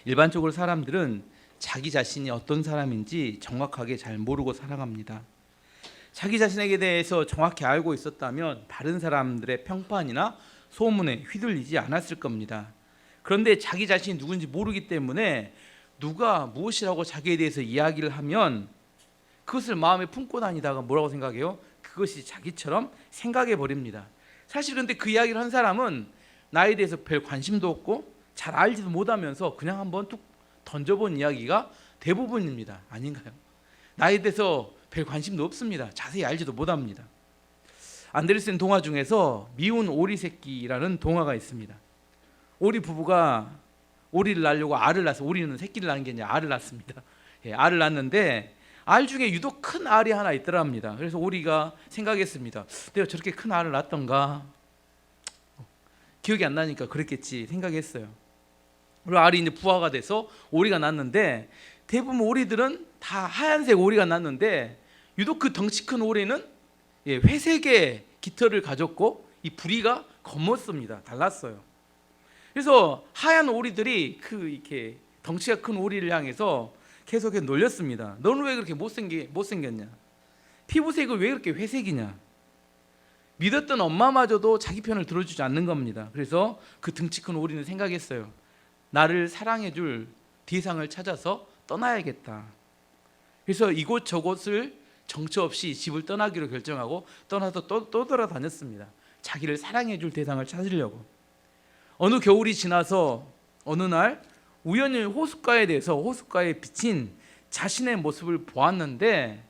일반적으로 사람들은 자기 자신이 어떤 사람인지 정확하게 잘 모르고 살아갑니다. 자기 자신에게 대해서 정확히 알고 있었다면 다른 사람들의 평판이나 소문에 휘둘리지 않았을 겁니다. 그런데 자기 자신이 누군지 모르기 때문에 누가 무엇이라고 자기에 대해서 이야기를 하면 그것을 마음에 품고 다니다가 뭐라고 생각해요? 그것이 자기처럼 생각해 버립니다. 사실 근데 그 이야기를 한 사람은 나에 대해서 별 관심도 없고 잘 알지도 못하면서 그냥 한번 툭 던져본 이야기가 대부분입니다. 아닌가요? 나에 대해서 별 관심도 없습니다. 자세히 알지도 못합니다. 안데르센 동화 중에서 미운 오리 새끼라는 동화가 있습니다. 오리 부부가 오리를 낳으려고 알을 낳아서, 오리는 새끼를 낳은 게 아니라 알을 낳습니다. 알을 낳는데 알 중에 유독 큰 알이 하나 있더랍니다. 그래서 오리가 생각했습니다. 내가 저렇게 큰 알을 낳았던가, 기억이 안 나니까 그랬겠지 생각했어요. 그리고 알이 이제 부화가 돼서 오리가 낳는데, 대부분 오리들은 다 하얀색 오리가 낳는데 유독 그 덩치 큰 오리는 회색의 깃털을 가졌고 이 부리가 검었습니다. 달랐어요. 그래서 하얀 오리들이 그 이렇게 덩치가 큰 오리를 향해서 계속 놀렸습니다. 너는 왜 그렇게 못생겼냐? 피부색은 왜 그렇게 회색이냐? 믿었던 엄마마저도 자기 편을 들어주지 않는 겁니다. 그래서 그 등치 큰 오리는 생각했어요. 나를 사랑해줄 대상을 찾아서 떠나야겠다. 그래서 이곳저곳을 정처 없이 집을 떠나기로 결정하고 떠나서 또 돌아다녔습니다. 자기를 사랑해줄 대상을 찾으려고. 어느 겨울이 지나서 어느 날 우연히 호숫가에 비친 자신의 모습을 보았는데,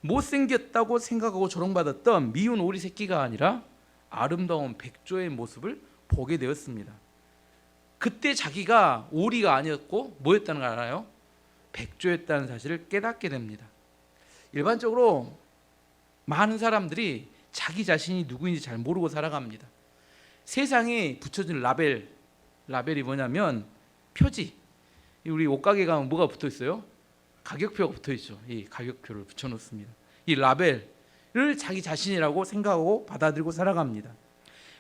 못생겼다고 생각하고 조롱받았던 미운 오리 새끼가 아니라 아름다운 백조의 모습을 보게 되었습니다. 그때 자기가 오리가 아니었고 뭐였다는 걸 알아요? 백조였다는 사실을 깨닫게 됩니다. 일반적으로 많은 사람들이 자기 자신이 누구인지 잘 모르고 살아갑니다. 세상에 붙여진 라벨이 뭐냐면 표지. 우리 옷가게 가면 뭐가 붙어 있어요? 가격표가 붙어 있죠. 이 가격표를 붙여 놓습니다. 이 라벨을 자기 자신이라고 생각하고 받아들이고 살아갑니다.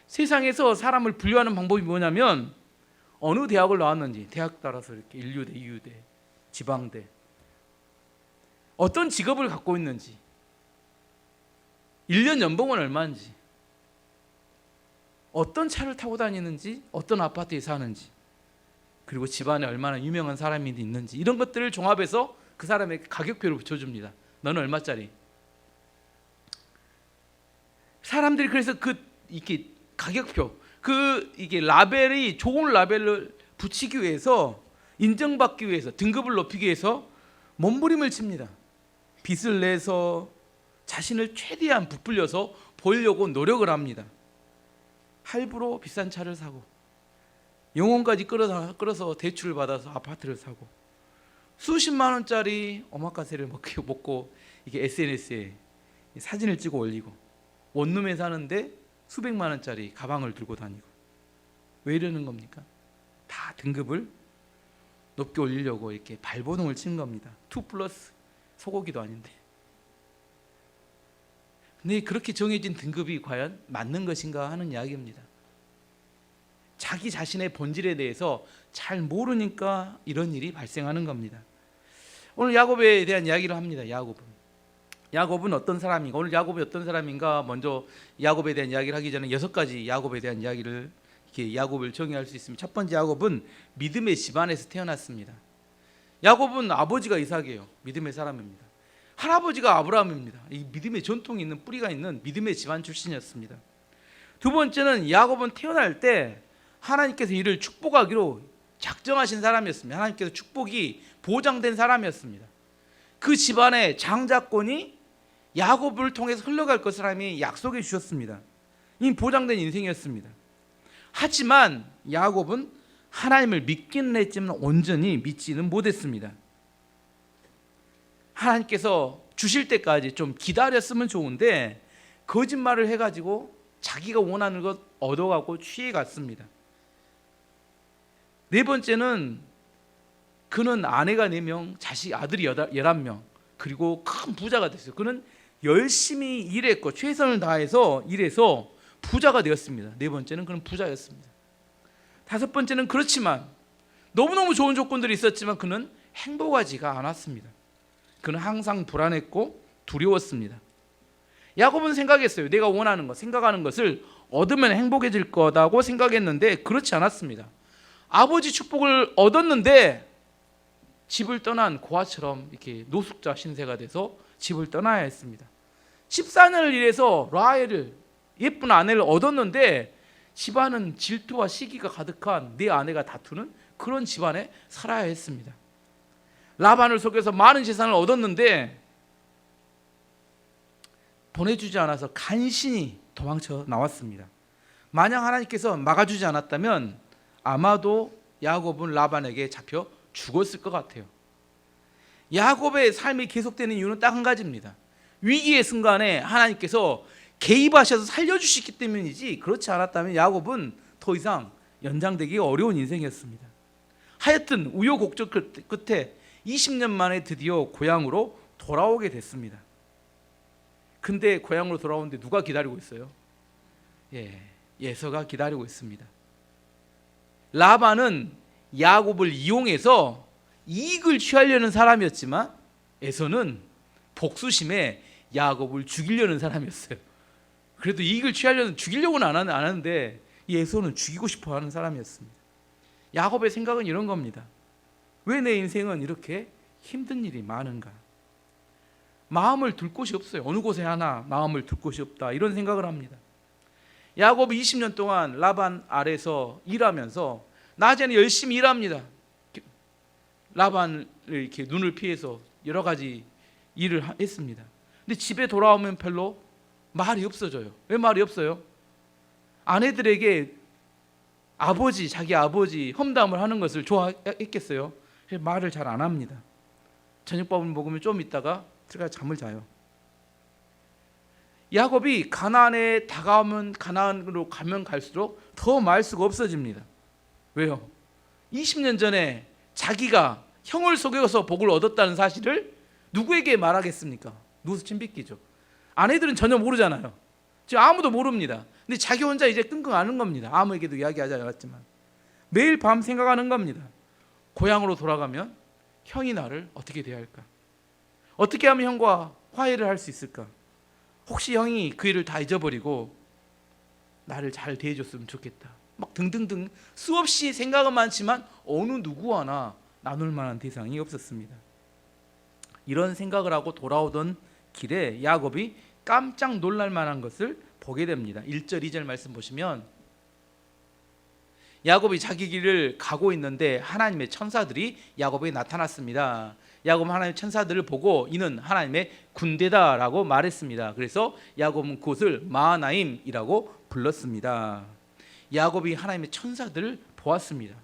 세상에서 사람을 분류하는 방법이 뭐냐면 어느 대학을 나왔는지, 대학 따라서 이렇게 인류대, 이유대, 지방대, 어떤 직업을 갖고 있는지, 1년 연봉은 얼마인지, 어떤 차를 타고 다니는지, 어떤 아파트에 사는지, 그리고 집안에 얼마나 유명한 사람이 있는지, 이런 것들을 종합해서 그 사람에게 가격표를 붙여줍니다. 너는 얼마짜리? 사람들이 그래서 이렇게 가격표, 이게 라벨이 좋은 라벨을 붙이기 위해서, 인정받기 위해서, 등급을 높이기 위해서 몸부림을 칩니다. 빚을 내서 자신을 최대한 부풀려서 보이려고 노력을 합니다. 할부로 비싼 차를 사고, 영혼까지 끌어서 대출을 받아서 아파트를 사고, 수십만 원짜리 오마카세를 먹고 이게 SNS에 사진을 찍어 올리고, 원룸에 사는데 수백만 원짜리 가방을 들고 다니고. 왜 이러는 겁니까? 다 등급을 높게 올리려고 이렇게 발버둥을 치는 겁니다. 2+ 소고기도 아닌데. 근데 그렇게 정해진 등급이 과연 맞는 것인가 하는 이야기입니다. 자기 자신의 본질에 대해서 잘 모르니까 이런 일이 발생하는 겁니다. 오늘 야곱에 대한 이야기를 합니다. 야곱은 어떤 사람인가? 오늘 야곱이 어떤 사람인가? 먼저 야곱에 대한 이야기를 하기 전에 6가지 야곱에 대한 이야기를, 이렇게 야곱을 정의할 수 있습니다. 첫 번째, 야곱은 믿음의 집안에서 태어났습니다. 야곱은 아버지가 이삭이에요. 믿음의 사람입니다. 할아버지가 아브라함입니다. 이 믿음의 전통이 있는, 뿌리가 있는 믿음의 집안 출신이었습니다. 두 번째는, 야곱은 태어날 때 하나님께서 이를 축복하기로 작정하신 사람이었습니다. 하나님께서 축복이 보장된 사람이었습니다. 그 집안의 장자권이 야곱을 통해서 흘러갈 것을 하나님이 약속해 주셨습니다. 이미 보장된 인생이었습니다. 하지만 야곱은 하나님을 믿기는 했지만 온전히 믿지는 못했습니다. 하나님께서 주실 때까지 좀 기다렸으면 좋은데 거짓말을 해가지고 자기가 원하는 것 얻어가고 취해갔습니다. 네 번째는, 그는 아내가 4명, 아들이 11명, 그리고 큰 부자가 됐어요. 그는 열심히 일했고 최선을 다해서 일해서 부자가 되었습니다. 네 번째는, 그는 부자였습니다. 다섯 번째는, 그렇지만 너무너무 좋은 조건들이 있었지만 그는 행복하지가 않았습니다. 그는 항상 불안했고 두려웠습니다. 야곱은 생각했어요. 내가 원하는 것, 생각하는 것을 얻으면 행복해질 거다고 생각했는데 그렇지 않았습니다. 아버지 축복을 얻었는데 집을 떠난 고아처럼 이렇게 노숙자 신세가 돼서 집을 떠나야 했습니다. 14년을 일해서 라헬을, 예쁜 아내를 얻었는데 집안은 질투와 시기가 가득한 내 아내가 다투는 그런 집안에 살아야 했습니다. 라반을 속여서 많은 재산을 얻었는데 보내주지 않아서 간신히 도망쳐 나왔습니다. 만약 하나님께서 막아주지 않았다면 아마도 야곱은 라반에게 잡혀 죽었을 것 같아요. 야곱의 삶이 계속되는 이유는 딱 한 가지입니다. 위기의 순간에 하나님께서 개입하셔서 살려주시기 때문이지, 그렇지 않았다면 야곱은 더 이상 연장되기 어려운 인생이었습니다. 하여튼 우여곡절 끝에 20년 만에 드디어 고향으로 돌아오게 됐습니다. 근데 고향으로 돌아오는데 누가 기다리고 있어요? 예서가 기다리고 있습니다. 라반은 야곱을 이용해서 이익을 취하려는 사람이었지만 에서는 복수심에 야곱을 죽이려는 사람이었어요. 그래도 이익을 취하려는, 죽이려고는 안 하는데 에서는 죽이고 싶어 하는 사람이었습니다. 야곱의 생각은 이런 겁니다. 왜 내 인생은 이렇게 힘든 일이 많은가? 마음을 둘 곳이 없어요. 어느 곳에 하나 마음을 둘 곳이 없다, 이런 생각을 합니다. 야곱이 20년 동안 라반 아래서 일하면서 낮에는 열심히 일합니다. 라반을 이렇게 눈을 피해서 여러 가지 일을 했습니다. 근데 집에 돌아오면 별로 말이 없어져요. 왜 말이 없어요? 아내들에게 자기 아버지 험담을 하는 것을 좋아했겠어요? 말을 잘 안 합니다. 저녁밥을 먹으면 좀 있다가 들어가 잠을 자요. 야곱이 가나안에 다가오면, 가나안으로 가면 갈수록 더 말수가 없어집니다. 왜요? 20년 전에 자기가 형을 속여서 복을 얻었다는 사실을 누구에게 말하겠습니까? 누워서 침뱉기죠. 아내들은 전혀 모르잖아요. 지금 아무도 모릅니다. 근데 자기 혼자 이제 끙끙 앓는 겁니다. 아무에게도 이야기하지 않았지만 매일 밤 생각하는 겁니다. 고향으로 돌아가면 형이 나를 어떻게 대할까? 어떻게 하면 형과 화해를 할 수 있을까? 혹시 형이 그 일을 다 잊어버리고 나를 잘 대해줬으면 좋겠다. 막 등등등 수없이 생각은 많지만 어느 누구 하나 나눌 만한 대상이 없었습니다. 이런 생각을 하고 돌아오던 길에 야곱이 깜짝 놀랄 만한 것을 보게 됩니다. 1절 2절 말씀 보시면 야곱이 자기 길을 가고 있는데 하나님의 천사들이 야곱에게 나타났습니다. 야곱은 하나님의 천사들을 보고 이는 하나님의 군대다라고 말했습니다. 그래서 야곱은 그곳을 마하나임이라고 불렀습니다. 야곱이 하나님의 천사들을 보았습니다.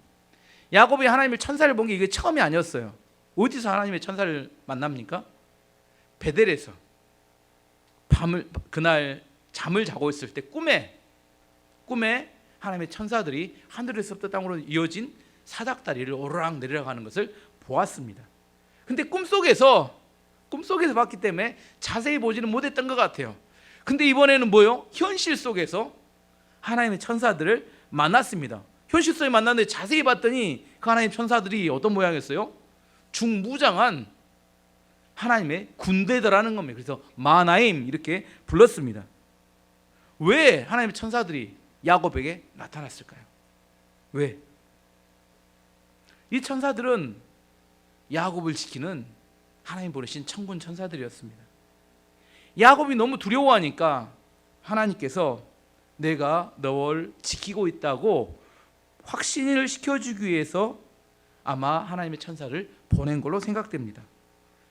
야곱이 하나님의 천사를 본 게 이게 처음이 아니었어요. 어디서 하나님의 천사를 만납니까? 베델에서 그날 잠을 자고 있을 때 꿈에 하나님의 천사들이 하늘에서부터 땅으로 이어진 사닥다리를 오르락 내리락 하는 것을 보았습니다. 근데 꿈속에서 봤기 때문에 자세히 보지는 못했던 것 같아요. 근데 이번에는 뭐요? 현실 속에서 하나님의 천사들을 만났습니다. 현실 속에 만났는데 자세히 봤더니 그 하나님의 천사들이 어떤 모양이었어요? 중무장한 하나님의 군대더라는 겁니다. 그래서 마하나임 이렇게 불렀습니다. 왜 하나님의 천사들이 야곱에게 나타났을까요? 왜? 이 천사들은 야곱을 지키는 하나님 보내신 천군 천사들이었습니다. 야곱이 너무 두려워하니까 하나님께서 내가 너를 지키고 있다고 확신을 시켜주기 위해서 아마 하나님의 천사를 보낸 걸로 생각됩니다.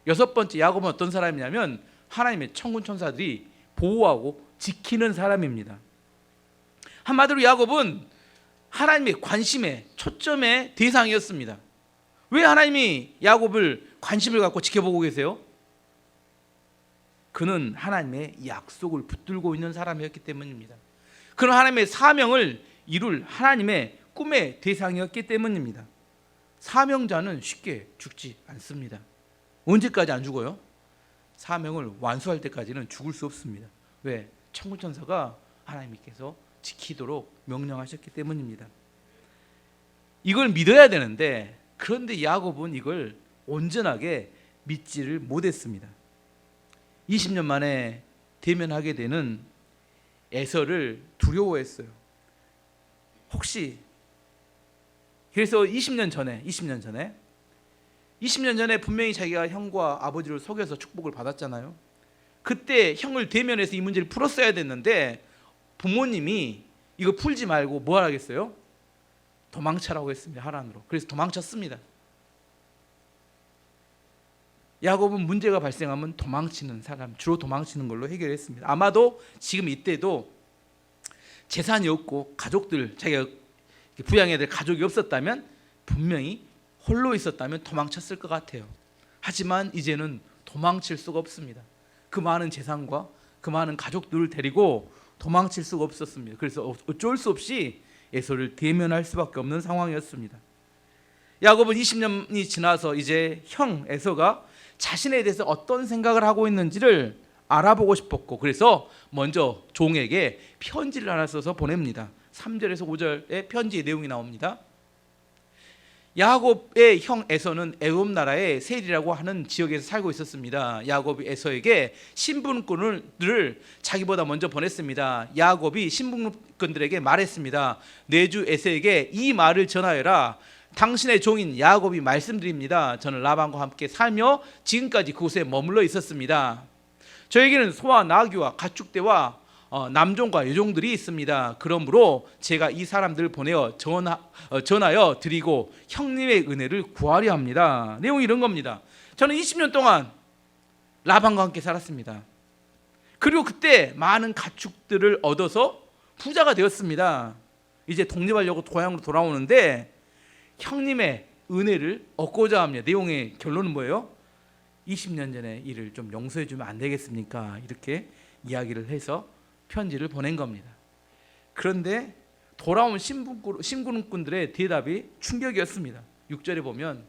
6번째, 야곱은 어떤 사람이냐면 하나님의 천군 천사들이 보호하고 지키는 사람입니다. 한마디로 야곱은 하나님의 관심의 초점의 대상이었습니다. 왜 하나님이 야곱을 관심을 갖고 지켜보고 계세요? 그는 하나님의 약속을 붙들고 있는 사람이었기 때문입니다. 그는 하나님의 사명을 이룰 하나님의 꿈의 대상이었기 때문입니다. 사명자는 쉽게 죽지 않습니다. 언제까지 안 죽어요? 사명을 완수할 때까지는 죽을 수 없습니다. 왜? 천군천사가 하나님께서 지키도록 명령하셨기 때문입니다. 이걸 믿어야 되는데, 그런데 야곱은 이걸 온전하게 믿지를 못했습니다. 20년 만에 대면하게 되는 에서를 두려워했어요. 혹시, 그래서 20년 전에 분명히 자기가 형과 아버지를 속여서 축복을 받았잖아요. 그때 형을 대면해서 이 문제를 풀었어야 됐는데 부모님이 이거 풀지 말고 뭐 하라겠어요? 도망쳐라고 했습니다. 하란으로. 그래서 도망쳤습니다. 야곱은 문제가 발생하면 도망치는 사람, 주로 도망치는 걸로 해결했습니다. 아마도 지금 이때도 재산이 없고 가족들, 자기가 부양해야 될 가족이 없었다면, 분명히 홀로 있었다면 도망쳤을 것 같아요. 하지만 이제는 도망칠 수가 없습니다. 그 많은 재산과 그 많은 가족들을 데리고 도망칠 수가 없었습니다. 그래서 어쩔 수 없이 에서를 대면할 수밖에 없는 상황이었습니다. 야곱은 20년이 지나서 이제 형 에서가 자신에 대해서 어떤 생각을 하고 있는지를 알아보고 싶었고, 그래서 먼저 종에게 편지를 하나 써서 보냅니다. 3절에서 5절에 편지의 내용이 나옵니다. 야곱의 형 에서는 에돔 나라의 셀이라고 하는 지역에서 살고 있었습니다. 야곱이 에서에게 신분꾼을 자기보다 먼저 보냈습니다. 야곱이 신분꾼들에게 말했습니다. 내 주 에서에게 이 말을 전하여라. 당신의 종인 야곱이 말씀드립니다. 저는 라반과 함께 살며 지금까지 그곳에 머물러 있었습니다. 저에게는 소와 나귀와 가축대와 남종과 여종들이 있습니다. 그러므로 제가 이 사람들을 보내어 전하여 드리고 형님의 은혜를 구하려 합니다. 내용이 이런 겁니다. 저는 20년 동안 라반과 함께 살았습니다. 그리고 그때 많은 가축들을 얻어서 부자가 되었습니다. 이제 독립하려고 고향으로 돌아오는데 형님의 은혜를 얻고자 합니다. 내용의 결론은 뭐예요? 20년 전에 일을 좀 용서해 주면 안 되겠습니까? 이렇게 이야기를 해서 편지를 보낸 겁니다. 그런데 돌아온 신분꾼들의 대답이 충격이었습니다. 6절에 보면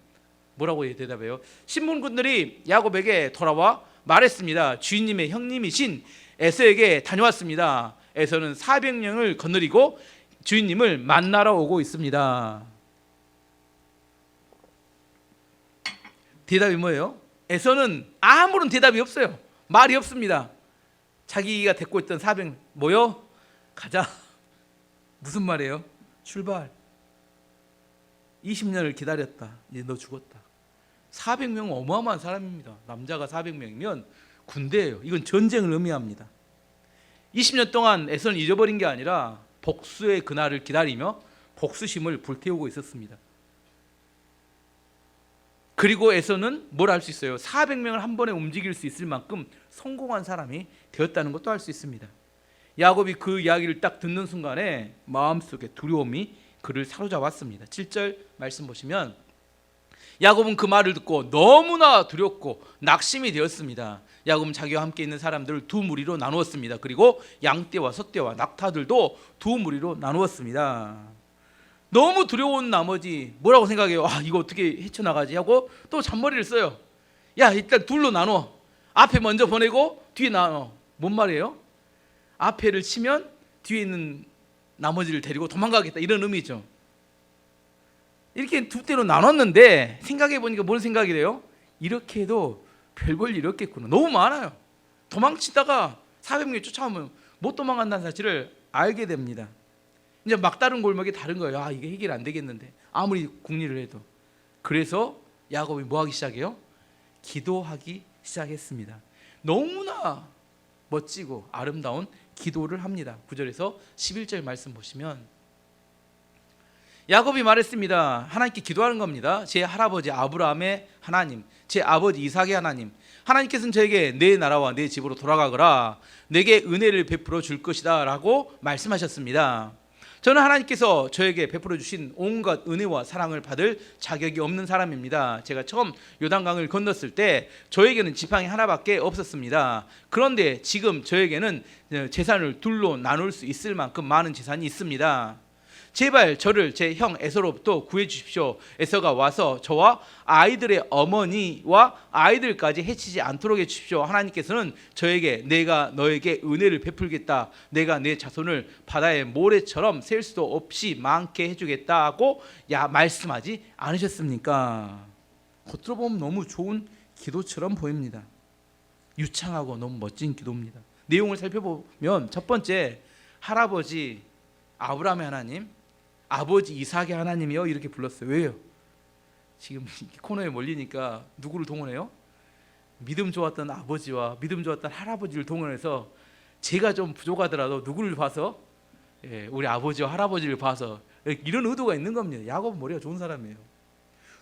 뭐라고 대답해요? 신분꾼들이 야곱에게 돌아와 말했습니다. 주인님의 형님이신 에서에게 다녀왔습니다. 에서는 400명을 거느리고 주인님을 만나러 오고 있습니다. 대답이 뭐예요? 에서는 아무런 대답이 없어요. 말이 없습니다. 자기가 데리고 있던 400 모여 가자. 무슨 말이에요? 출발. 20년을 기다렸다. 이제 너 죽었다. 400명은 어마어마한 사람입니다. 남자가 400명이면 군대예요. 이건 전쟁을 의미합니다. 20년 동안 에서는 잊어버린 게 아니라 복수의 그날을 기다리며 복수심을 불태우고 있었습니다. 그리고 에서는 뭘 할 수 있어요? 400명을 한 번에 움직일 수 있을 만큼 성공한 사람이 되었다는 것도 알 수 있습니다. 야곱이 그 이야기를 딱 듣는 순간에 마음속에 두려움이 그를 사로잡았습니다. 7절 말씀 보시면 야곱은 그 말을 듣고 너무나 두렵고 낙심이 되었습니다. 야곱은 자기와 함께 있는 사람들을 두 무리로 나누었습니다. 그리고 양떼와 소떼와 낙타들도 두 무리로 나누었습니다. 너무 두려운 나머지 뭐라고 생각해요? 이거 어떻게 헤쳐나가지 하고 또 잔머리를 써요. 야, 일단 둘로 나눠. 앞에 먼저 보내고 뒤에 나눠. 뭔 말이에요? 앞에를 치면 뒤에 있는 나머지를 데리고 도망가겠다, 이런 의미죠. 이렇게 두 대로 나눴는데 생각해 보니까 뭔 생각이 돼요? 이렇게 해도 별 볼 일 없겠구나. 너무 많아요. 도망치다가 400명이 쫓아오면 못 도망간다는 사실을 알게 됩니다. 이제 막다른 골목이 다른 거예요. 이게 해결 안 되겠는데, 아무리 궁리를 해도. 그래서 야곱이 뭐 하기 시작해요? 기도하기 시작했습니다. 너무나 멋지고 아름다운 기도를 합니다. 9절에서 11절 말씀 보시면 야곱이 말했습니다. 하나님께 기도하는 겁니다. 제 할아버지 아브라함의 하나님, 제 아버지 이삭의 하나님, 하나님께서는 저에게 내 나라와 내 집으로 돌아가거라, 내게 은혜를 베풀어 줄 것이다 라고 말씀하셨습니다. 저는 하나님께서 저에게 베풀어 주신 온갖 은혜와 사랑을 받을 자격이 없는 사람입니다. 제가 처음 요단강을 건넜을 때 저에게는 지팡이 하나밖에 없었습니다. 그런데 지금 저에게는 재산을 둘로 나눌 수 있을 만큼 많은 재산이 있습니다. 제발 저를 제 형 에서로부터 구해 주십시오. 에서가 와서 저와 아이들의 어머니와 아이들까지 해치지 않도록 해 주십시오. 하나님께서는 저에게 내가 너에게 은혜를 베풀겠다. 내가 내 자손을 바다의 모래처럼 셀 수도 없이 많게 해주겠다고 말씀하지 않으셨습니까? 겉으로 보면 너무 좋은 기도처럼 보입니다. 유창하고 너무 멋진 기도입니다. 내용을 살펴보면 첫 번째, 할아버지 아브라함의 하나님, 아버지 이삭의 하나님이요 이렇게 불렀어요. 왜요? 지금 코너에 몰리니까 누구를 동원해요? 믿음 좋았던 아버지와 믿음 좋았던 할아버지를 동원해서 제가 좀 부족하더라도 누구를 봐서 우리 아버지와 할아버지를 봐서 이런 의도가 있는 겁니다. 야곱은 머리가 좋은 사람이에요.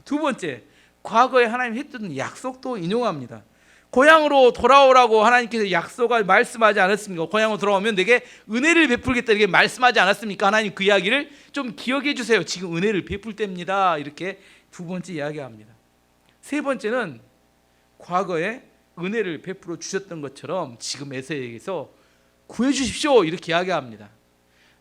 두 번째, 과거에 하나님 했던 약속도 인용합니다. 고향으로 돌아오라고 하나님께서 약속을 말씀하지 않았습니까? 고향으로 돌아오면 내게 은혜를 베풀겠다 이렇게 말씀하지 않았습니까? 하나님 그 이야기를 좀 기억해 주세요. 지금 은혜를 베풀 때입니다. 이렇게 두 번째 이야기합니다. 세 번째는 과거에 은혜를 베풀어 주셨던 것처럼 지금 에서에게서 구해 주십시오 이렇게 이야기합니다.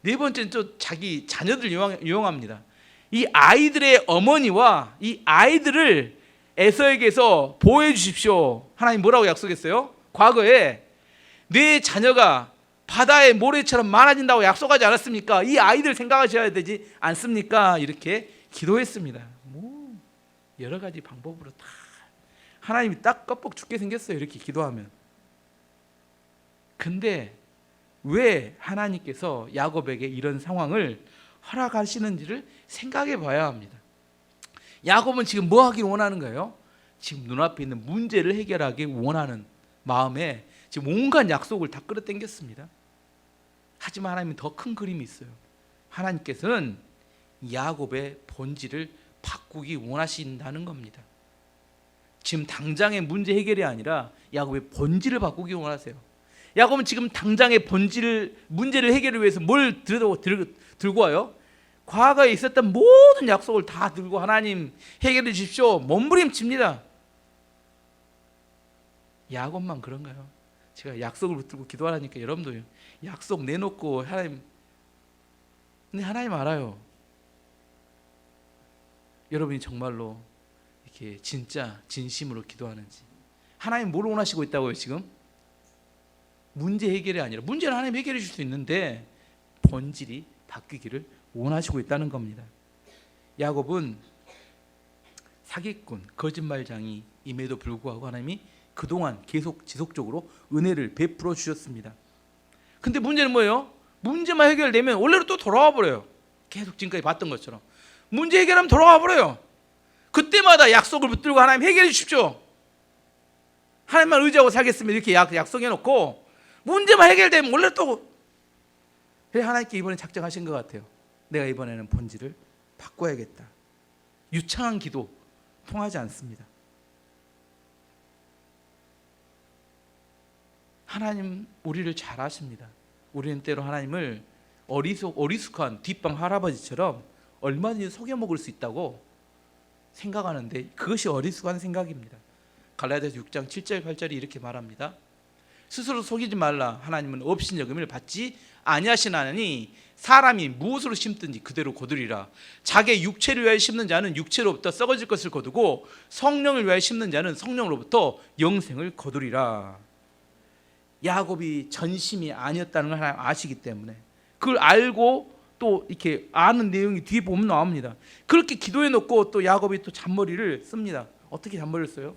네 번째는 또 자기 자녀들 이용합니다. 이 아이들의 어머니와 이 아이들을 에서에게서 보호해 주십시오. 하나님 뭐라고 약속했어요? 과거에 내 자녀가 바다의 모래처럼 많아진다고 약속하지 않았습니까? 이 아이들 생각하셔야 되지 않습니까? 이렇게 기도했습니다. 뭐 여러 가지 방법으로 다 하나님이 딱 껍벅 죽게 생겼어요. 이렇게 기도하면. 근데 왜 하나님께서 야곱에게 이런 상황을 허락하시는지를 생각해 봐야 합니다. 야곱은 지금 뭐 하길 원하는 거예요? 지금 눈앞에 있는 문제를 해결하기 원하는 마음에 지금 온갖 약속을 다 끌어당겼습니다. 하지만 하나님은 더 큰 그림이 있어요. 하나님께서는 야곱의 본질을 바꾸기 원하신다는 겁니다. 지금 당장의 문제 해결이 아니라 야곱의 본질을 바꾸기 원하세요. 야곱은 지금 당장의 문제를 해결을 위해서 뭘 들고 와요? 과거에 있었던 모든 약속을 다 들고 하나님 해결해 주십시오. 몸부림칩니다. 야곱만 그런가요? 제가 약속을 붙들고 기도하라니까 여러분도 약속 내놓고 하나님, 근데 하나님 알아요. 여러분이 정말로 이렇게 진짜 진심으로 기도하는지. 하나님 뭘 원하시고 있다고요 지금? 문제 해결이 아니라, 문제는 하나님 해결해 줄 수 있는데 본질이 바뀌기를 원하시고 있다는 겁니다. 야곱은 사기꾼, 거짓말장이임에도 불구하고 하나님이 그동안 계속 지속적으로 은혜를 베풀어 주셨습니다. 근데 문제는 뭐예요? 문제만 해결되면 원래로 또 돌아와 버려요. 계속 지금까지 봤던 것처럼 문제 해결하면 돌아와 버려요. 그때마다 약속을 붙들고 하나님 해결해 주십시오, 하나님만 의지하고 살겠습니다 이렇게 약속해 놓고 문제만 해결되면 원래 또 하나님께 이번에 작정하신 것 같아요. 내가 이번에는 본질을 바꿔야겠다. 유창한 기도 통하지 않습니다. 하나님 우리를 잘 아십니다. 우리는 때로 하나님을 어리숙한 뒷방 할아버지처럼 얼마든지 속여 먹을 수 있다고 생각하는데 그것이 어리숙한 생각입니다. 갈라디아서 6장 7절 8절이 이렇게 말합니다. 스스로 속이지 말라. 하나님은 업신여김을 받지 아니하시나니 사람이 무엇으로 심든지 그대로 거두리라. 자기 육체를 위하여 심는 자는 육체로부터 썩어질 것을 거두고 성령을 위하여 심는 자는 성령으로부터 영생을 거두리라. 야곱이 전심이 아니었다는 걸 하나님 아시기 때문에 그걸 알고 또 이렇게 아는 내용이 뒤에 보면 나옵니다. 그렇게 기도해 놓고 또 야곱이 또 잔머리를 씁니다. 어떻게 잔머리를 써요?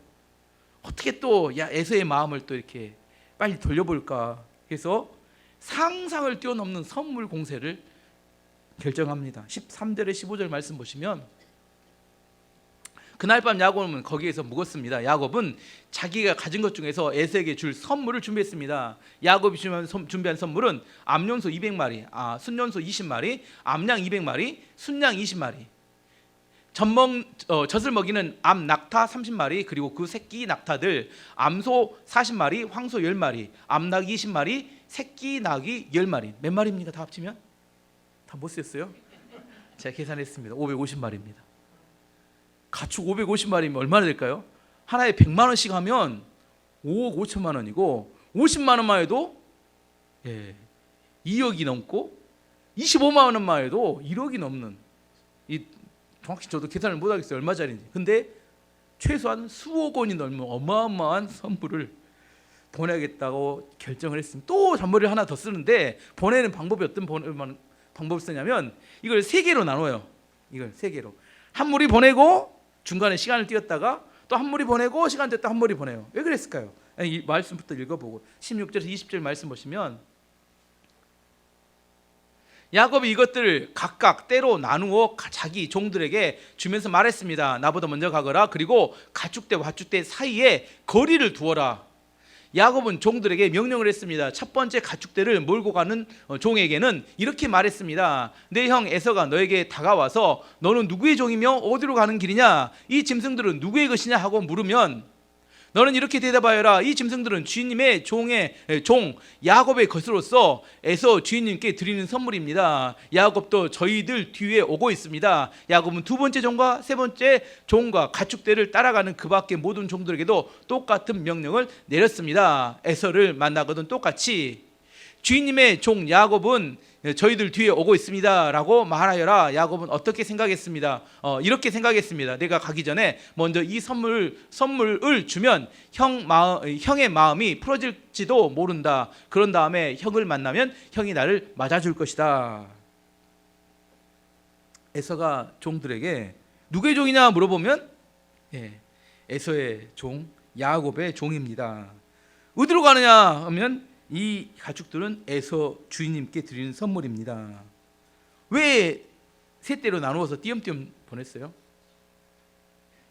어떻게 또 에서의 마음을 또 이렇게 빨리 돌려볼까 해서 상상을 뛰어넘는 선물 공세를 결정합니다. 13절에 15절 말씀 보시면 그날 밤 야곱은 거기에서 묵었습니다. 야곱은 자기가 가진 것 중에서 에서에게 줄 선물을 준비했습니다. 야곱이 준비한 선물은 암염소 200마리, 순염소 20마리, 암양 200마리, 순양 20마리, 젖을 먹이는 암 낙타 30마리, 그리고 그 새끼 낙타들 암소 40마리, 황소 10마리, 암낙 20마리, 새끼 낙이 10마리. 몇 마리입니까? 다 합치면? 다 못 셌어요? 제가 계산했습니다. 550마리입니다. 가축 550마리면 얼마나 될까요? 하나에 100만 원씩 하면 5억 5천만 원이고 50만 원만 해도 2억이 넘고 25만 원만 해도 1억이 넘는, 정확히 저도 계산을 못 하겠어요, 얼마짜리인지. 근데 최소한 수억 원이 넘는 어마어마한 선물을 보내겠다고 결정을 했습니다. 또 잔머리를 하나 더 쓰는데, 보내는 방법이 어떤 방법을 쓰냐면 이걸 3개로 나눠요. 이걸 3개로. 한 무리 보내고 중간에 시간을 띄었다가 또 한 무리 보내고 시간 됐다 한 무리 보내요. 왜 그랬을까요? 이 말씀부터 읽어보고 16절에서 20절 말씀 보시면, 야곱이 이것들을 각각 때로 나누어 자기 종들에게 주면서 말했습니다. 나보다 먼저 가거라. 그리고 가축대와 가축대 사이에 거리를 두어라. 야곱은 종들에게 명령을 했습니다. 첫 번째 가축대를 몰고 가는 종에게는 이렇게 말했습니다. 내 형 에서가 너에게 다가와서 너는 누구의 종이며 어디로 가는 길이냐, 이 짐승들은 누구의 것이냐 하고 물으면 너는 이렇게 대답하여라. 이 짐승들은 주인님의 종 야곱의 것으로서 에서 주인님께 드리는 선물입니다. 야곱도 저희들 뒤에 오고 있습니다. 야곱은 두 번째 종과 세 번째 종과 가축대를 따라가는 그 밖의 모든 종들에게도 똑같은 명령을 내렸습니다. 에서를 만나거든 똑같이 주인님의 종 야곱은 저희들 뒤에 오고 있습니다 라고 말하여라. 야곱은 어떻게 생각했습니다? 이렇게 생각했습니다. 내가 가기 전에 먼저 이 선물을 주면 형의 마음이 풀어질지도 모른다. 그런 다음에 형을 만나면 형이 나를 맞아줄 것이다. 에서가 종들에게 누구의 종이냐 물어보면 에서의 종 야곱의 종입니다. 어디로 가느냐 하면 이 가축들은 에서 주인님께 드리는 선물입니다. 왜 세 대로 나누어서 띄엄띄엄 보냈어요?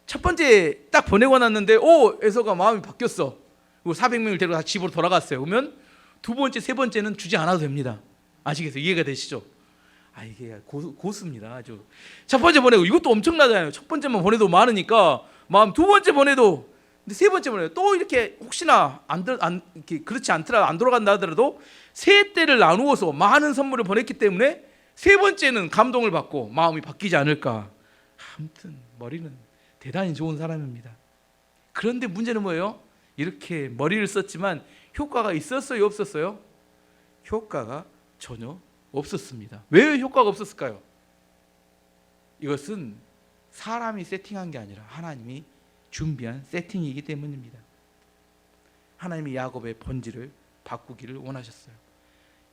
첫 번째 딱 보내고 났는데 에서가 마음이 바뀌었어. 400명을 데리고 다 집으로 돌아갔어요. 그러면 두 번째, 세 번째는 주지 않아도 됩니다. 아시겠어요? 이해가 되시죠? 이게 고수입니다. 아주. 첫 번째 보내고 이것도 엄청나잖아요. 첫 번째만 보내도 많으니까 마음, 두 번째 보내도, 근데 세 번째 보내요. 또 이렇게 혹시나 이렇게 그렇지 않더라, 안 돌아간다 하더라도 세 대를 나누어서 많은 선물을 보냈기 때문에 세 번째는 감동을 받고 마음이 바뀌지 않을까. 아무튼 머리는 대단히 좋은 사람입니다. 그런데 문제는 뭐예요? 이렇게 머리를 썼지만 효과가 있었어요, 없었어요? 효과가 전혀 없었습니다. 왜 효과가 없었을까요? 이것은 사람이 세팅한 게 아니라 하나님이 준비한 세팅이기 때문입니다. 하나님이 야곱의 본질을 바꾸기를 원하셨어요.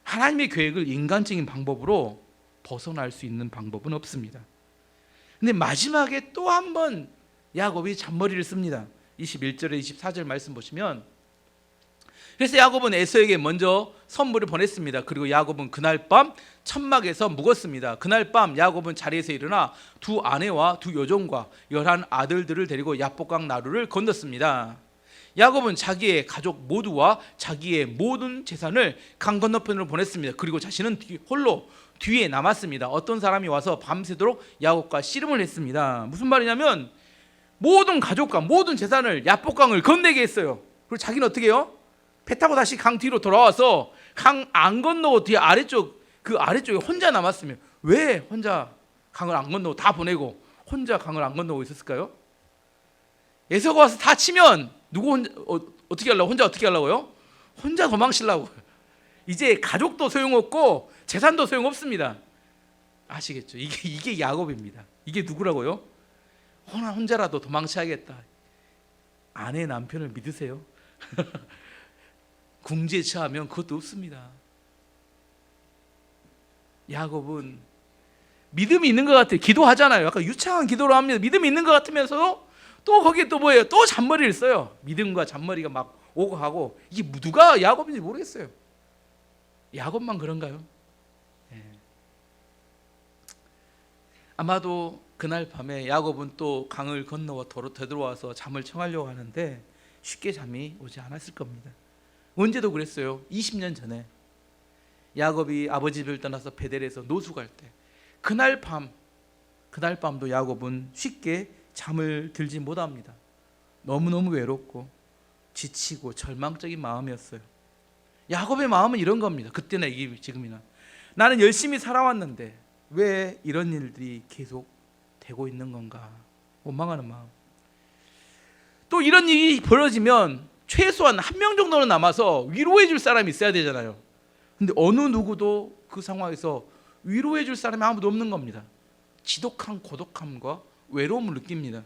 하나님의 계획을 인간적인 방법으로 벗어날 수 있는 방법은 없습니다. 근데 마지막에 또 한 번 야곱이 잔머리를 씁니다. 21절에 24절 말씀 보시면, 그래서 야곱은 에서에게 먼저 선물을 보냈습니다. 그리고 야곱은 그날 밤 천막에서 묵었습니다. 그날 밤 야곱은 자리에서 일어나 두 아내와 두 여종과 11 아들들을 데리고 야복강 나루를 건넜습니다. 야곱은 자기의 가족 모두와 자기의 모든 재산을 강 건너편으로 보냈습니다. 그리고 자신은 홀로 뒤에 남았습니다. 어떤 사람이 와서 밤새도록 야곱과 씨름을 했습니다. 무슨 말이냐면 모든 가족과 모든 재산을 야복강을 건네게 했어요. 그리고 자기는 어떻게 해요? 배 타고 다시 강 뒤로 돌아와서 강 안 건너고 뒤에 그 아래쪽에 혼자 남았으면, 왜 혼자 강을 안 건너고 다 보내고 혼자 강을 안 건너고 있었을까요? 에서가 와서 다 치면 어떻게 하려고? 혼자 어떻게 하려고요? 혼자 도망치려고. 이제 가족도 소용없고 재산도 소용없습니다. 아시겠죠? 이게 야곱입니다. 이게 누구라고요? 혼자라도 도망쳐야겠다. 아내 남편을 믿으세요? 궁지에 처하면 그것도 없습니다. 야곱은 믿음이 있는 것 같아요. 기도하잖아요. 약간 유창한 기도를 합니다. 믿음이 있는 것 같으면서 또 거기에 또 뭐예요? 또 잔머리를 써요. 믿음과 잔머리가 막 오고 가고, 이게 누가 야곱인지 모르겠어요. 야곱만 그런가요? 아마도 그날 밤에 야곱은 또 강을 건너와 되돌아와서 잠을 청하려고 하는데 쉽게 잠이 오지 않았을 겁니다. 언제도 그랬어요. 20년 전에 야곱이 아버지 집을 떠나서 베델에서 노숙할 때 그날 밤도 야곱은 쉽게 잠을 들지 못합니다. 너무너무 외롭고 지치고 절망적인 마음이었어요. 야곱의 마음은 이런 겁니다. 그때나 지금이나 나는 열심히 살아왔는데 왜 이런 일들이 계속 되고 있는 건가. 원망하는 마음. 또 이런 일이 벌어지면 최소한 한 명 정도는 남아서 위로해 줄 사람이 있어야 되잖아요. 근데 어느 누구도 그 상황에서 위로해 줄 사람이 아무도 없는 겁니다. 지독한 고독함과 외로움을 느낍니다.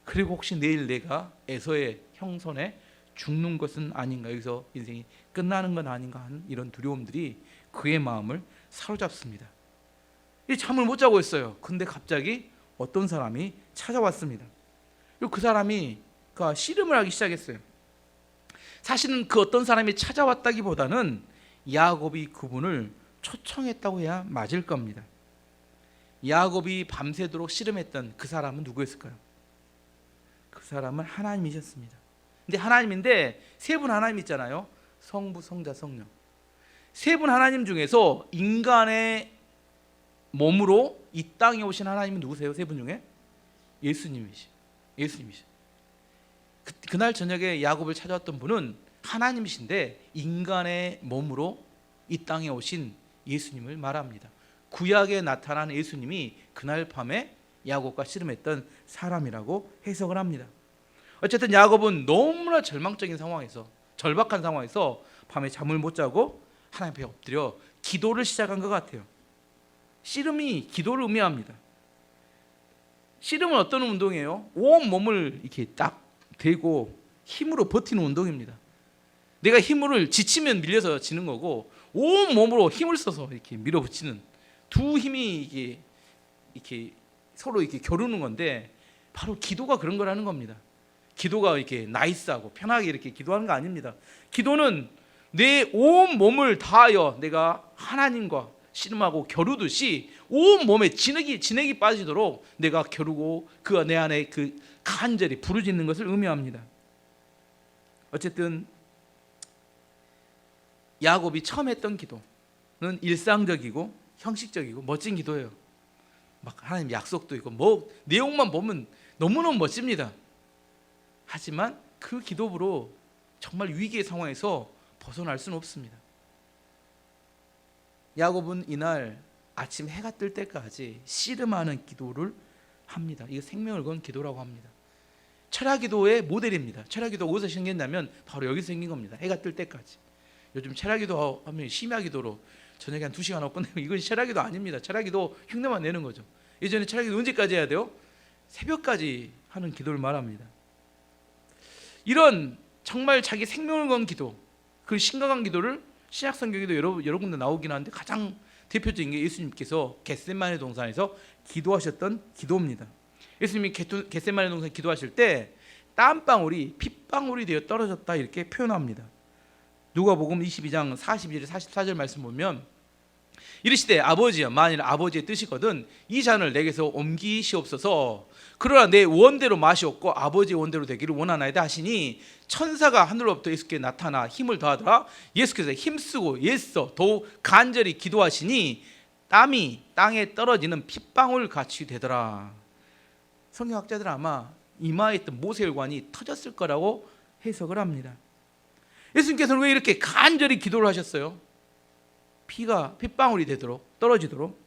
그리고 혹시 내일 내가 에서의 형손에 죽는 것은 아닌가, 여기서 인생이 끝나는 건 아닌가 하는 이런 두려움들이 그의 마음을 사로잡습니다. 이 잠을 못 자고 있어요. 근데 갑자기 어떤 사람이 찾아왔습니다. 그리고 그 사람이 씨름을 하기 시작했어요. 사실은 그 어떤 사람이 찾아왔다기보다는 야곱이 그분을 초청했다고 해야 맞을 겁니다. 야곱이 밤새도록 씨름했던 그 사람은 누구였을까요? 그 사람은 하나님이셨습니다. 근데 하나님인데 세 분 하나님 있잖아요. 성부, 성자, 성령. 세 분 하나님 중에서 인간의 몸으로 이 땅에 오신 하나님은 누구세요? 세 분 중에? 예수님이시. 그날 저녁에 야곱을 찾아왔던 분은 하나님이신데 인간의 몸으로 이 땅에 오신 예수님을 말합니다. 구약에 나타난 예수님이 그날 밤에 야곱과 씨름했던 사람이라고 해석을 합니다. 어쨌든 야곱은 너무나 절망적인 상황에서, 절박한 상황에서 밤에 잠을 못 자고 하나님 앞에 엎드려 기도를 시작한 것 같아요. 씨름이 기도를 의미합니다. 씨름은 어떤 운동이에요? 온 몸을 이렇게 딱 대고 힘으로 버티는 운동입니다. 내가 힘을 지치면 밀려서 지는 거고, 온 몸으로 힘을 써서 이렇게 밀어붙이는, 두 힘이 이렇게 서로 이렇게 겨루는 건데, 바로 기도가 그런 거라는 겁니다. 기도가 이렇게 나이스하고 편하게 이렇게 기도하는 거 아닙니다. 기도는 내 온 몸을 다하여 내가 하나님과 씨름하고 겨루듯이 온 몸에 진액이 빠지도록 내가 겨루고 그 내 안에 그 간절히 부르짖는 것을 의미합니다. 어쨌든 야곱이 처음 했던 기도는 일상적이고 형식적이고 멋진 기도예요. 막 하나님 약속도 있고 뭐 내용만 보면 너무너무 멋집니다. 하지만 그 기도로 정말 위기의 상황에서 벗어날 수는 없습니다. 야곱은 이날 아침 해가 뜰 때까지 씨름하는 기도를 합니다. 이게 생명을 건 기도라고 합니다. 철야기도의 모델입니다. 철야기도 어디서 생겼냐면 바로 여기서 생긴 겁니다. 해가 뜰 때까지. 요즘 철야기도 하면 심야기도로 저녁에 한 2시간 하고 끝내고, 이건 철야기도 아닙니다. 철야기도 흉내만 내는 거죠. 예전에 철야기도 언제까지 해야 돼요? 새벽까지 하는 기도를 말합니다. 이런 정말 자기 생명을 건 기도, 그 심각한 기도를 신약 성경에도 여러 군데 나오긴 하는데 가장 대표적인 게 예수님께서 겟세마네 동산에서 기도하셨던 기도입니다. 예수님이 겟세마네 동산 기도하실 때 땀방울이 핏방울이 되어 떨어졌다 이렇게 표현합니다. 누가복음 22장 42절 44절 말씀 보면 이르시되 아버지여, 만일 아버지의 뜻이거든 이 잔을 내게서 옮기시옵소서. 그러나 내 원대로 마시옵고 아버지의 원대로 되기를 원하나이다 하시니 천사가 하늘로부터 예수께 나타나 힘을 더하더라. 예수께서 힘쓰고 애써 더욱 간절히 기도하시니 땀이 땅에 떨어지는 핏방울 같이 되더라. 성경학자들은 아마 이마에 있던 모세혈관이 터졌을 거라고 해석을 합니다. 예수님께서는 왜 이렇게 간절히 기도를 하셨어요? 핏방울이 되도록, 떨어지도록.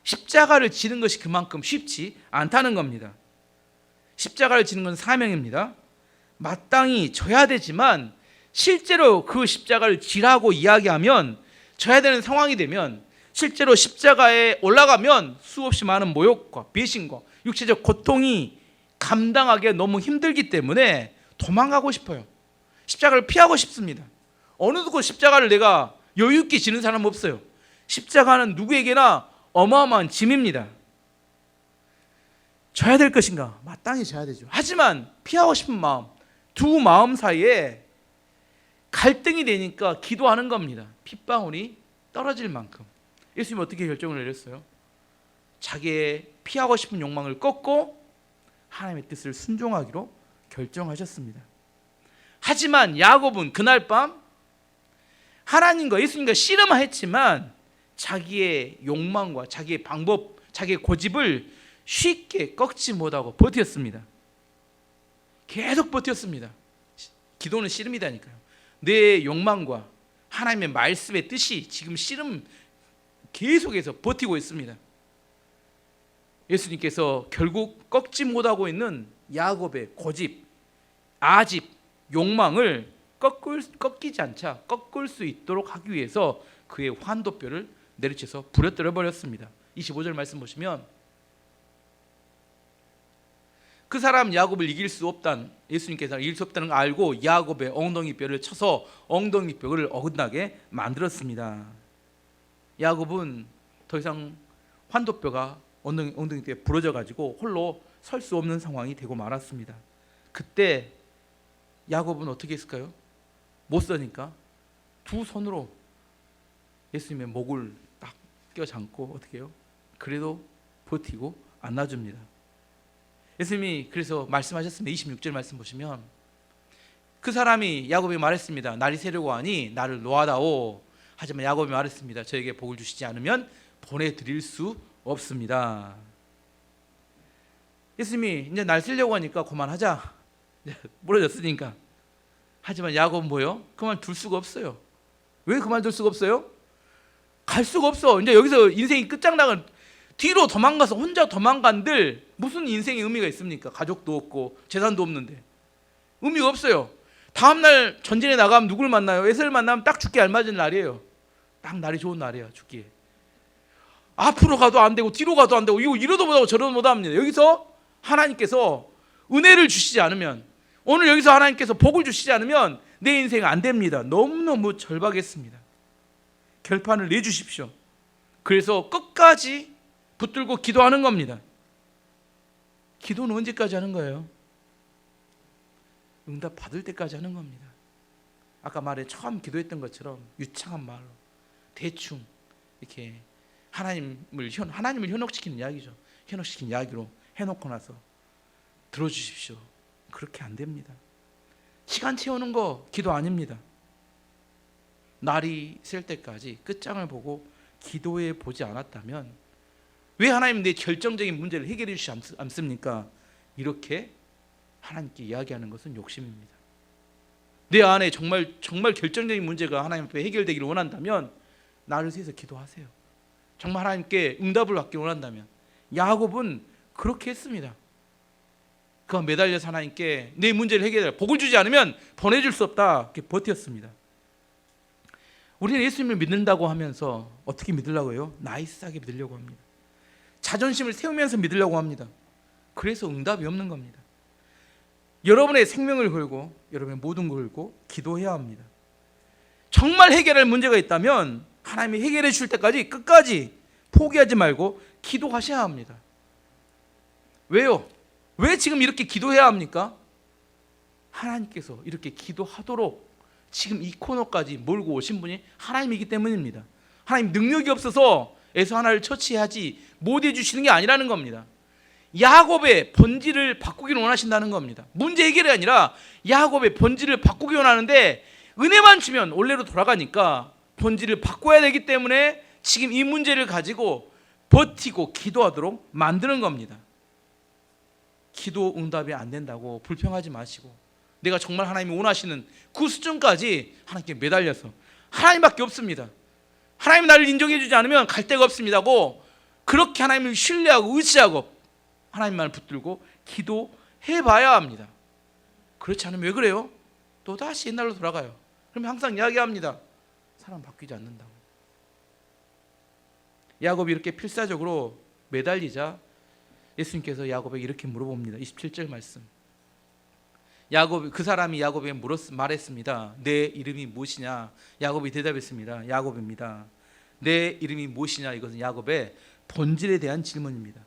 십자가를 지는 것이 그만큼 쉽지 않다는 겁니다. 십자가를 지는 건 사명입니다. 마땅히 져야 되지만 실제로 그 십자가를 지라고 이야기하면, 져야 되는 상황이 되면, 실제로 십자가에 올라가면 수없이 많은 모욕과 배신과 육체적 고통이 감당하기가 너무 힘들기 때문에 도망가고 싶어요. 십자가를 피하고 싶습니다. 어느 누구 십자가를 내가 여유 있게 지는 사람 없어요. 십자가는 누구에게나 어마어마한 짐입니다. 져야 될 것인가? 마땅히 져야 되죠. 하지만 피하고 싶은 마음, 두 마음 사이에 갈등이 되니까 기도하는 겁니다. 핏방울이 떨어질 만큼. 예수님은 어떻게 결정을 내렸어요? 자기의 피하고 싶은 욕망을 꺾고 하나님의 뜻을 순종하기로 결정하셨습니다. 하지만 야곱은 그날 밤 하나님과 예수님과 씨름했지만 자기의 욕망과 자기의 방법, 자기의 고집을 쉽게 꺾지 못하고 버텼습니다. 계속 버텼습니다. 기도는 씨름이다니까요. 내 욕망과 하나님의 말씀의 뜻이 지금 씨름 계속해서 버티고 있습니다. 예수님께서 결국 꺾지 못하고 있는 야곱의 고집, 아집, 욕망을 꺾이지 않자 꺾을 수 있도록 하기 위해서 그의 환도뼈를 내리쳐서 부려뜨려 버렸습니다. 25절 말씀 보시면 그 사람 야곱을 이길 수 없다는, 예수님께서 이길 수 없다는 걸 알고 야곱의 엉덩이 뼈를 쳐서 엉덩이 뼈를 어긋나게 만들었습니다. 야곱은 더 이상 환도뼈가 엉덩이 뼈에 부러져 가지고 홀로 설 수 없는 상황이 되고 말았습니다. 그때 야곱은 어떻게 했을까요? 못 서니까 두 손으로 예수님의 목을 딱 껴잡고 어떻게 해요? 그래도 버티고 안아줍니다. 예수님이 그래서 말씀하셨습니다. 26절 말씀 보시면 그 사람이 야곱이 말했습니다. 날이 새려고 하니 나를 놓아다오. 하지만 야곱이 말했습니다. 저에게 복을 주시지 않으면 보내드릴 수 없습니다. 예수님이 이제 날 쓰려고 하니까 그만하자. 부러졌으니까. 하지만 야곱은 뭐요? 그만둘 수가 없어요. 왜 그만둘 수가 없어요? 갈 수가 없어. 이제 여기서 인생이 끝장나간, 뒤로 도망가서 혼자 도망간들 무슨 인생의 의미가 있습니까? 가족도 없고 재산도 없는데 의미가 없어요. 다음날 전진에 나가면 누굴 만나요? 에서를 만나면 딱 죽기 알맞은 날이에요. 딱 날이 좋은 날이야, 죽기에. 앞으로 가도 안 되고 뒤로 가도 안 되고 이러도 못하고 저러도 못합니다. 여기서 하나님께서 은혜를 주시지 않으면, 오늘 여기서 하나님께서 복을 주시지 않으면 내 인생은 안 됩니다. 너무너무 절박했습니다. 결판을 내주십시오. 그래서 끝까지 붙들고 기도하는 겁니다. 기도는 언제까지 하는 거예요? 응답 받을 때까지 하는 겁니다. 아까 말에 처음 기도했던 것처럼 유창한 말로 대충 이렇게 하나님을 현혹시키는 이야기죠. 현혹시키는 이야기로 해놓고 나서 들어주십시오. 그렇게 안 됩니다. 시간 채우는 거 기도 아닙니다. 날이 셀 때까지 끝장을 보고 기도해 보지 않았다면 왜 하나님 내 결정적인 문제를 해결해 주시지 않습니까? 이렇게 하나님께 이야기하는 것은 욕심입니다. 내 안에 정말 결정적인 문제가 하나님 앞에 해결되기를 원한다면 나를 위해서 기도하세요. 정말 하나님께 응답을 받기를 원한다면. 야곱은 그렇게 했습니다. 그가 매달려서 하나님께 내 문제를 해결해 복을 주지 않으면 보내줄 수 없다, 이렇게 버텼습니다. 우리는 예수님을 믿는다고 하면서 어떻게 믿으려고 해요? 나이스하게 믿으려고 합니다. 자존심을 세우면서 믿으려고 합니다. 그래서 응답이 없는 겁니다. 여러분의 생명을 걸고 여러분의 모든 걸 걸고 기도해야 합니다. 정말 해결할 문제가 있다면 하나님이 해결해 주실 때까지 끝까지 포기하지 말고 기도하셔야 합니다. 왜요? 왜 지금 이렇게 기도해야 합니까? 하나님께서 이렇게 기도하도록 지금 이 코너까지 몰고 오신 분이 하나님이기 때문입니다. 하나님 능력이 없어서 에서 하나를 처치하지 못해 주시는 게 아니라는 겁니다. 야곱의 본질을 바꾸기를 원하신다는 겁니다. 문제 해결이 아니라 야곱의 본질을 바꾸기 원하는데 은혜만 주면 원래로 돌아가니까 본질을 바꿔야 되기 때문에 지금 이 문제를 가지고 버티고 기도하도록 만드는 겁니다. 기도 응답이 안 된다고 불평하지 마시고 내가 정말 하나님이 원하시는 그 수준까지 하나님께 매달려서 하나님밖에 없습니다. 하나님 나를 인정해 주지 않으면 갈 데가 없습니다고 그렇게 하나님을 신뢰하고 의지하고 하나님만을 붙들고 기도해 봐야 합니다. 그렇지 않으면 왜 그래요? 또다시 옛날로 돌아가요. 그럼 항상 이야기합니다. 사람 바뀌지 않는다고. 야곱이 이렇게 필사적으로 매달리자 예수님께서 야곱에게 이렇게 물어봅니다. 27절 말씀. 그 사람이 야곱에게 말했습니다. 내 이름이 무엇이냐? 야곱이 대답했습니다. 야곱입니다. 내 이름이 무엇이냐? 이것은 야곱의 본질에 대한 질문입니다.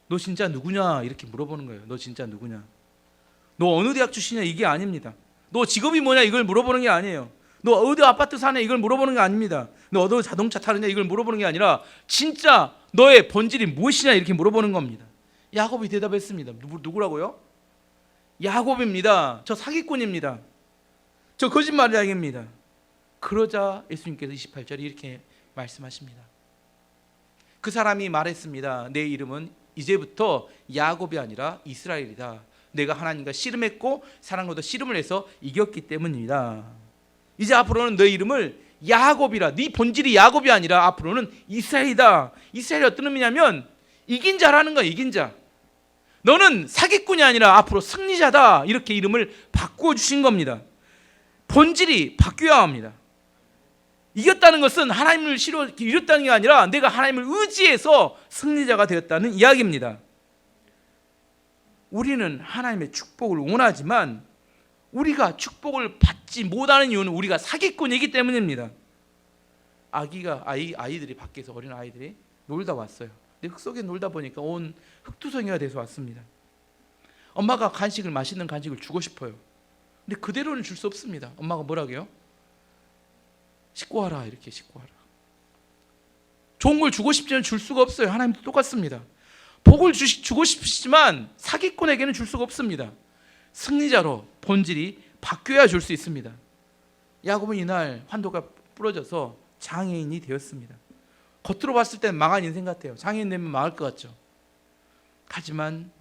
너 진짜 누구냐? 이렇게 물어보는 거예요. 너 진짜 누구냐? 너 어느 대학 출신이냐? 이게 아닙니다. 너 직업이 뭐냐? 이걸 물어보는 게 아니에요. 너 어디 아파트 사냐? 이걸 물어보는 게 아닙니다. 너 어디 자동차 타느냐? 이걸 물어보는 게 아니라 진짜 너의 본질이 무엇이냐? 이렇게 물어보는 겁니다. 야곱이 대답했습니다. 누구라고요? 야곱입니다. 저 사기꾼입니다. 저 거짓말 이야기입니다. 그러자 예수님께서 28절에 이렇게 말씀하십니다. 그 사람이 말했습니다. 내 이름은 이제부터 야곱이 아니라 이스라엘이다. 내가 하나님과 씨름했고 사람과도 씨름을 해서 이겼기 때문입니다. 이제 앞으로는 너 이름을 야곱이라, 네 본질이 야곱이 아니라 앞으로는 이스라엘이다. 이스라엘이 어떤 의미냐면 이긴 자라는 거야. 이긴 자. 너는 사기꾼이 아니라 앞으로 승리자다. 이렇게 이름을 바꾸어 주신 겁니다. 본질이 바뀌어야 합니다. 이겼다는 것은 하나님을 이뤘다는 게 아니라 내가 하나님을 의지해서 승리자가 되었다는 이야기입니다. 우리는 하나님의 축복을 원하지만 우리가 축복을 받지 못하는 이유는 우리가 사기꾼이기 때문입니다. 아이들이 밖에서 어린 아이들이 놀다 왔어요. 근데 흙 속에 놀다 보니까 온 흙투성이가 돼서 왔습니다. 엄마가 맛있는 간식을 주고 싶어요. 근데 그대로는 줄 수 없습니다. 엄마가 뭐라고 해요? 씻고 와라, 이렇게 씻고 와라. 좋은 걸 주고 싶지만 줄 수가 없어요. 하나님도 똑같습니다. 복을 주고 싶으시지만 사기꾼에게는 줄 수가 없습니다. 승리자로 본질이 바뀌어야 줄 수 있습니다. 야곱은 이날 환도가 부러져서 장애인이 되었습니다. 겉으로 봤을 때는 망한 인생 같아요. 장애인 되면 망할 것 같죠. 하지만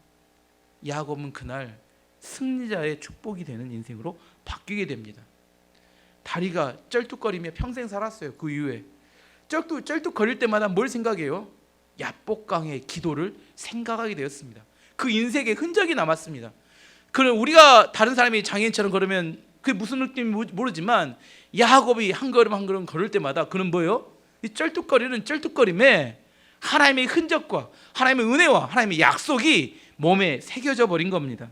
야곱은 그날 승리자의 축복이 되는 인생으로 바뀌게 됩니다. 다리가 쩔뚝거리며 평생 살았어요. 그 이후에 쩔뚝거릴 때마다 뭘 생각해요? 야복강의 기도를 생각하게 되었습니다. 그 인생에 흔적이 남았습니다. 그럼 우리가 다른 사람이 장애인처럼 걸으면 그게 무슨 느낌인지 모르지만 야곱이 한 걸음 한 걸음 걸을 때마다 그는 뭐예요? 이 쩔뚝거리는 쩔뚝거림에 하나님의 흔적과 하나님의 은혜와 하나님의 약속이 몸에 새겨져 버린 겁니다.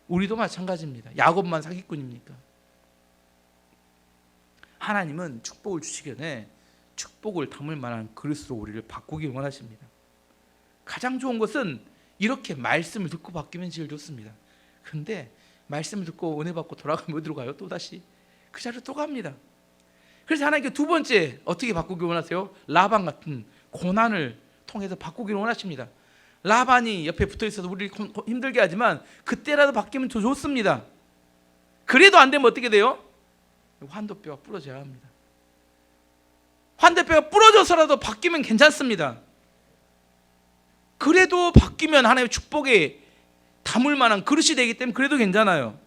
우리도 마찬가지입니다. 야곱만 사기꾼입니까? 하나님은 축복을 주시기 전에 축복을 담을 만한 그릇으로 우리를 바꾸길 원하십니다. 가장 좋은 것은 이렇게 말씀을 듣고 바뀌면 제일 좋습니다. 근데 말씀을 듣고 은혜 받고 돌아가면 어디로 가요? 또다시 그 자리로 또 갑니다. 그래서 하나님께 두 번째 어떻게 바꾸길 원하세요? 라반 같은 고난을 통해서 바꾸길 원하십니다. 라반이 옆에 붙어 있어서 우리를 힘들게 하지만 그때라도 바뀌면 더 좋습니다. 그래도 안 되면 어떻게 돼요? 환도뼈가 부러져야 합니다. 환도뼈가 부러져서라도 바뀌면 괜찮습니다. 그래도 바뀌면 하나님의 축복에 담을 만한 그릇이 되기 때문에 그래도 괜찮아요.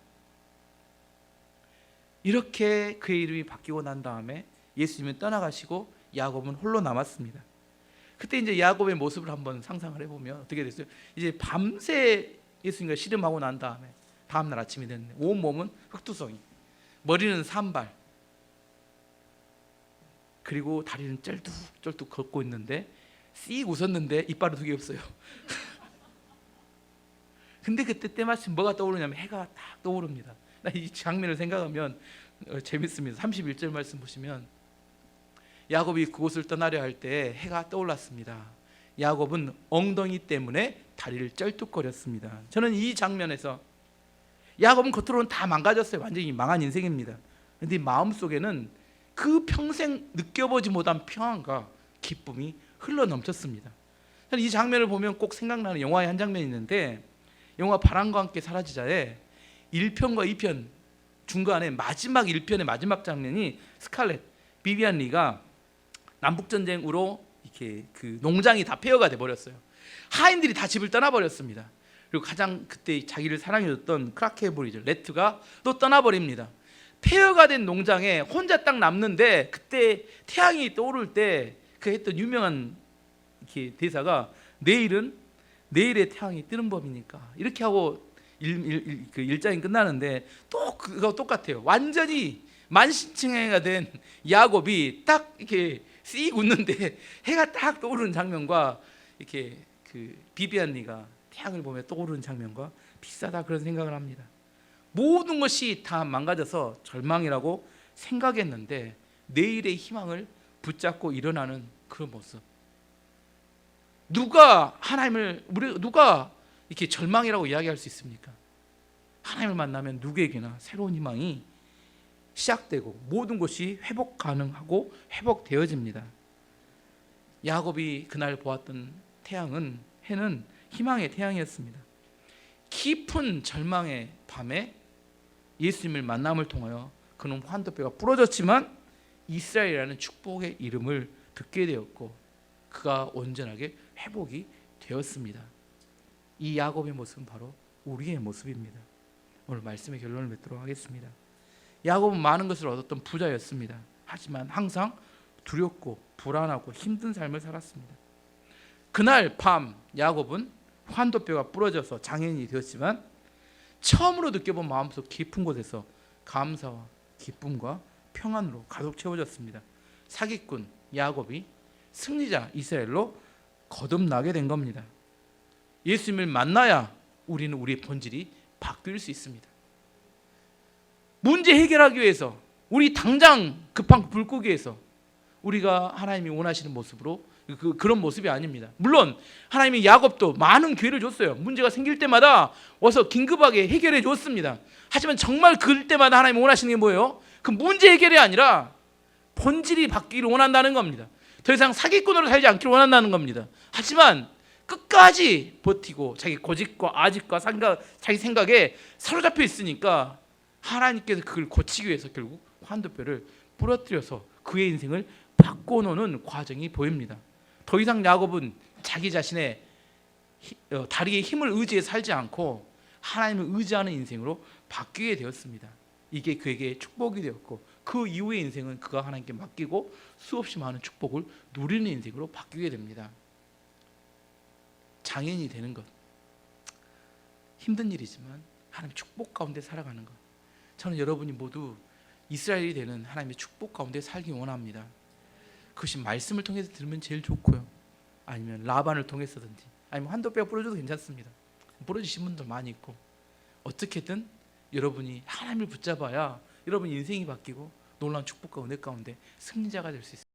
이렇게 그의 이름이 바뀌고 난 다음에 예수님은 떠나가시고 야곱은 홀로 남았습니다. 그때 이제 야곱의 모습을 한번 상상을 해보면 어떻게 됐어요? 이제 밤새 예수님과 씨름하고 난 다음에 다음날 아침이 됐는데 온 몸은 흙투성이, 머리는 산발, 그리고 다리는 쩔뚝쩔뚝 걷고 있는데 씩 웃었는데 이빨은 2개 없어요. 근데 그때 때마침 뭐가 떠오르냐면 해가 딱 떠오릅니다. 나 이 장면을 생각하면 재밌습니다. 31절 말씀 보시면 야곱이 그곳을 떠나려 할 때 해가 떠올랐습니다. 야곱은 엉덩이 때문에 다리를 쩔뚝거렸습니다. 저는 이 장면에서 야곱은 겉으로는 다 망가졌어요. 완전히 망한 인생입니다. 그런데 마음속에는 그 평생 느껴보지 못한 평안과 기쁨이 흘러넘쳤습니다. 저는 이 장면을 보면 꼭 생각나는 영화의 한 장면이 있는데 영화 바람과 함께 사라지자에 1편과 2편 중간에 마지막 1편의 마지막 장면이 스칼렛 비비안 리가 남북전쟁으로 이렇게 그 농장이 다 폐허가 돼 버렸어요. 하인들이 다 집을 떠나버렸습니다. 그리고 가장 그때 자기를 사랑해줬던 크라케브리즈 레트가 또 떠나버립니다. 폐허가 된 농장에 혼자 딱 남는데 그때 태양이 떠오를 때 그 했던 유명한 이렇게 대사가 내일의 태양이 뜨는 법이니까 이렇게 하고 그 일장이 끝나는데 또 그거 똑같아요. 완전히 만신창이가 된 야곱이 딱 이렇게 씩 웃는데 해가 딱 떠오르는 장면과 이렇게 그 비비안 리가 태양을 보며 떠오르는 장면과 비슷하다 그런 생각을 합니다. 모든 것이 다 망가져서 절망이라고 생각했는데 내일의 희망을 붙잡고 일어나는 그런 모습. 누가 이렇게 절망이라고 이야기할 수 있습니까? 하나님을 만나면 누구에게나 새로운 희망이 시작되고 모든 것이 회복 가능하고 회복되어집니다. 야곱이 그날 보았던 해는 희망의 태양이었습니다. 깊은 절망의 밤에 예수님을 만남을 통하여 그는 환도뼈가 부러졌지만 이스라엘이라는 축복의 이름을 듣게 되었고 그가 온전하게 회복이 되었습니다. 이 야곱의 모습은 바로 우리의 모습입니다. 오늘 말씀의 결론을 맺도록 하겠습니다. 야곱은 많은 것을 얻었던 부자였습니다. 하지만 항상 두렵고 불안하고 힘든 삶을 살았습니다. 그날 밤 야곱은 환도뼈가 부러져서 장애인이 되었지만 처음으로 느껴본 마음속 깊은 곳에서 감사와 기쁨과 평안으로 가득 채워졌습니다. 사기꾼 야곱이 승리자 이스라엘로 거듭나게 된 겁니다. 예수님을 만나야 우리는 우리의 본질이 바뀔 수 있습니다. 문제 해결하기 위해서 우리 당장 급한 불고기에서 우리가 하나님이 원하시는 모습으로 그런 모습이 아닙니다. 물론 하나님이 야곱도 많은 기회를 줬어요. 문제가 생길 때마다 와서 긴급하게 해결해 줬습니다. 하지만 정말 그럴 때마다 하나님이 원하시는 게 뭐예요? 그 문제 해결이 아니라 본질이 바뀌기를 원한다는 겁니다. 더 이상 사기꾼으로 살지 않기를 원한다는 겁니다. 하지만 끝까지 버티고 자기 고집과 아집과 자기 생각에 사로잡혀 있으니까 하나님께서 그걸 고치기 위해서 결국 환도뼈를 부러뜨려서 그의 인생을 바꿔놓는 과정이 보입니다. 더 이상 야곱은 자기 자신의 다리의 힘을 의지해 살지 않고 하나님을 의지하는 인생으로 바뀌게 되었습니다. 이게 그에게 축복이 되었고 그 이후의 인생은 그가 하나님께 맡기고 수없이 많은 축복을 누리는 인생으로 바뀌게 됩니다. 장인이 되는 것 힘든 일이지만 하나님의 축복 가운데 살아가는 것, 저는 여러분이 모두 이스라엘이 되는 하나님의 축복 가운데 살기 원합니다. 그것이 말씀을 통해서 들으면 제일 좋고요, 아니면 라반을 통해서든지 아니면 환도뼈 부러져도 괜찮습니다. 부러지신 분들 많이 있고, 어떻게든 여러분이 하나님을 붙잡아야 여러분 인생이 바뀌고 놀라운 축복과 은혜 가운데 승리자가 될 수 있습니다.